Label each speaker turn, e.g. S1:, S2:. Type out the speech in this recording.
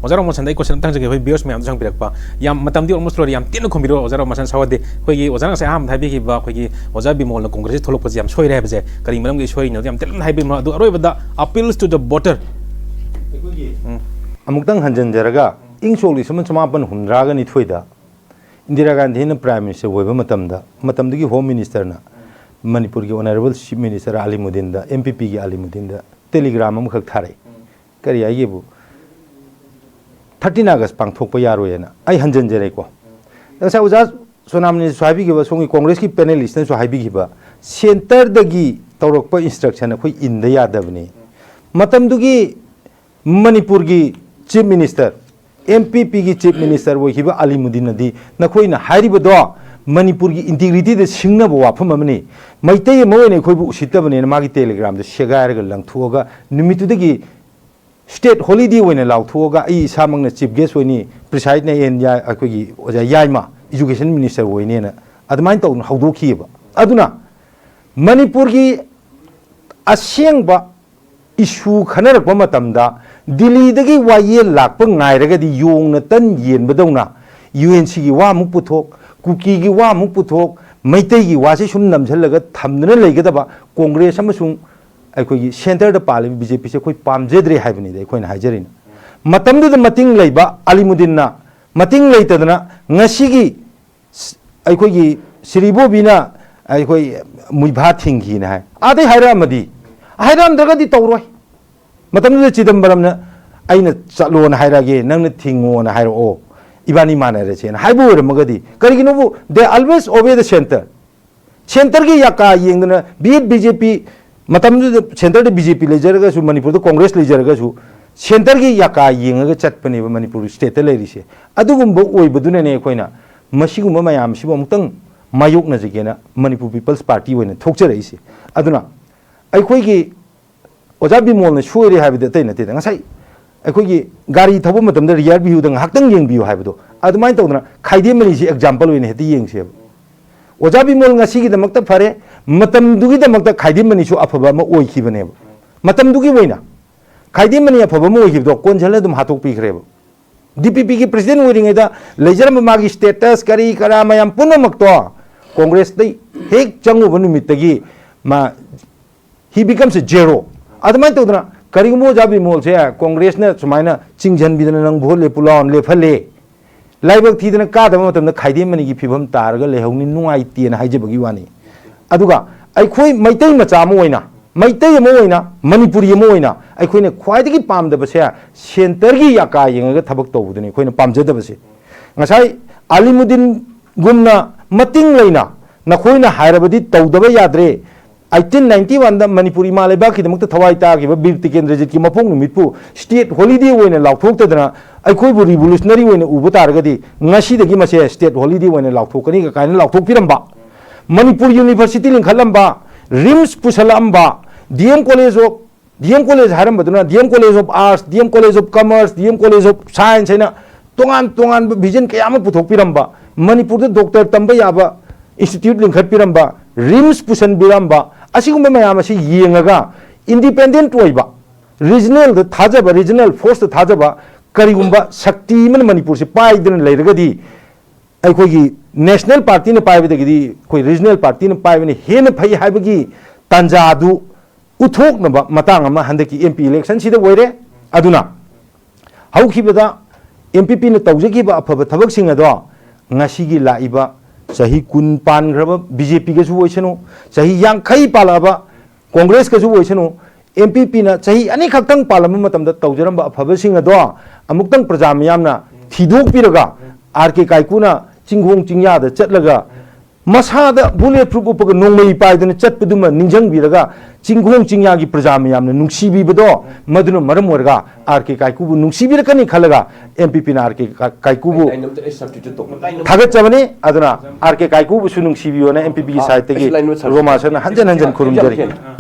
S1: Ozaro Mosan they question tang jage bios me am jang birak yam matam di almost lori yam tin khom biro Ozaro Mosan sawade khoi ozang se am thai bi ki ba khoi oza bi mol congress tholok pa jam soi re ba je kari malam gi soi no yam tin hai bi ma du aroi bada appeals to the voter
S2: amukdang hanjan jaraga ing soli saman samapan hundra ga ni thoida Indira Gandhi na prime minister woiba matam gi home minister na Manipur gi honorable chief minister Alimuddin da MPP gi Alimuddin da telegram am khak thare kari ai bu 13 August pangthokpa yaroyena ai hanjan jere ko dangsa uja sonamni swabi gi ba songi congress ki panelist na so haibi gi ba center dagi tawrokpa instruction khoi inda yadabni matam dugi Manipur gi chief minister MPP gi chief minister wo hiba Alimuddin di na khoi na hairi ba do Manipur gi integrity de singna bo wafam amni maitei mo ne khoi bu usitabne ma gi telegram de shegair ga langthuoga nimitu dagi state holiday when allow thoga I samang na chief guest when preside na en ya akogi oja yaima education minister when na admain to hawdo khiba aduna Manipur gi asyang ba issue khanar ba matamda Delhi dagi waye lakpa ngai raga di yong na tan yen badawna UNC gi wa mu puthok kuki gi wa mu puthok maitei gi wa se sum namjhalaga thamdana leigada congress amasung अखोई centre द पाले BJP से कोई पामजेद्रे हाइबनी दे कोई हाइजरिन मतम दु मतिंग लेबा अलीमुद्दीन ना मतिंग लेतदना ngasiगी अखोई श्रीबो बिना अखोई मुइभा थिंगी ना है आदे हायरामदी हायराम दगदी तौरोय मतम दु चिदंबरम ना आइना चलो ना हायरागे नंग थिंगो ना हायरो ओ इबानी माने रे छेन हाइबो रमगदी करिगिनोबु दे ऑलवेज ओबे द सेंटर की याका येंगना बीजेपी मतलब सेंटर de BJP लेजरगा सु मणिपुर तो कांग्रेस लेजरगा सु सेंटर की याका येंगा चटपने मणिपुर स्टेट लेरिसे अदुगुम ओइबदुने ने कोइना मसिगुम मयाम सिबो मुतंग मायुक न जगेना मणिपुर पीपल्स पार्टी ओइने थोकचरैसे अदुना अखोइगी ओजा बिमोल ने सोइरे हाबिदे तैना तेदा ngasai अखोइगी गाड़ी थबो मतम रियर व्यू दंग हाक्तंग येंबियो हाबिदो अदुमाइन तौदना खाइदे मनि से एग्जांपल ओइने हेति येंगसे ओजा बिमोल ngasi दमकता फरे मतम दुगी दमकता खाइदिमनि सु अफबा म ओइखिबने मतम दुगी वइना खाइदिमनि अफबा म ओइखिबदो कोनझले दुम हातोक पिखरेब DPP की प्रेसिडेंट ओइरिङैदा लेजरम मागी स्टेटस करी करा मयाम पुनमक्तो कांग्रेस दै हेक चंगुब निमित्तगी मा ही बिकम्स अ जेरो अदमाइन तोदना करिगमो जाबि मोल से कांग्रेस ने सुमाइना चिंगजन बिदन नंग भोले पुलान लेफले लाइबक थीदना कादम मतम खाइदिमनि की फिबम तारगा लेहौनि नुआइतेन हाइजेबगी वानी अदुगा अखोई मैतै मचा Moina Meitei Moina Manipuri Moina अखोइने ख्वाइदगी पामदबसे centre की याका येंगा थबक तौबदनि अखोइने पामजदबसे ngasai Alimuddin gumna mating leina nakhoina hairabadi tawdaba yadre 1891 da Manipuri maleba ki damakta thawai ta ki bir Tikendrajit ki mapong numitpu state holiday oina lauthoktadana अखोई बु रिवोल्यूशनरी ओइने उबो तारगदी ngasi dagi mase state holiday ओइने lauthokani ka kaina lauthokpiramba Manipur University लिंखलंबा RIMS पुसलंबा DM College हारंबदुना DM College of Arts DM College of Commerce DM College of Science हैना तोंगान विजन कयाम पुथोकपिरंबा मणिपुर द डॉक्टर तंबा याबा इंस्टीट्यूट लिंखपिरंबा रिम्स पुसन बिरंबा असिगुम मयाम असि येंगागा इंडिपेंडेंट ओइबा रीजनल द थाजबा रीजनल फोर्स द थाजबा करिगुंबा शक्ति मन मणिपुर से पाइदन लेरगदी अखोगी नेशनल पार्टी ने पाइबदगी कोई रीजनल पार्टी ने पाइबने हेन फै हाइबगी तंजादु उथोकनबा मतांग अमा हंदकी MP इलेक्शन सिदा ओइरे अदुना हौखिबदा MPP ने तौजगिबा अफब थबक सिंग अदो ngasiगी लाइबा सही कुन पानग्रब BJP गसु ओइसनो सही यांखै पालाबा कांग्रेस गसु ओइसनो MPP ना सही अनि खक्तंग पालम मतमदा तौजरम अफब सिंग अदो अमुक्तंग प्रजा मियामना थिदोक पिरगा RK काइकुना चिंगोंग चिंगयाद चटलगा मसादा बुलेट प्रूफ उपग नोंमई पाइदन चटपदुमा निंजंग बिरगा चिंगोंग चिंगयागी प्रजा मियामना नुंगसीबीबदो मदुनो मरम ओरगा RK काइकुबु नुंगसीबिरकनी खलगा MPP ना RK काइकुबु थागत चबने अदुना RK काइकुबु सु नुंगसीबियोना MPP की साइड तगी रोमासन हंजन हंजन खुरुमजरी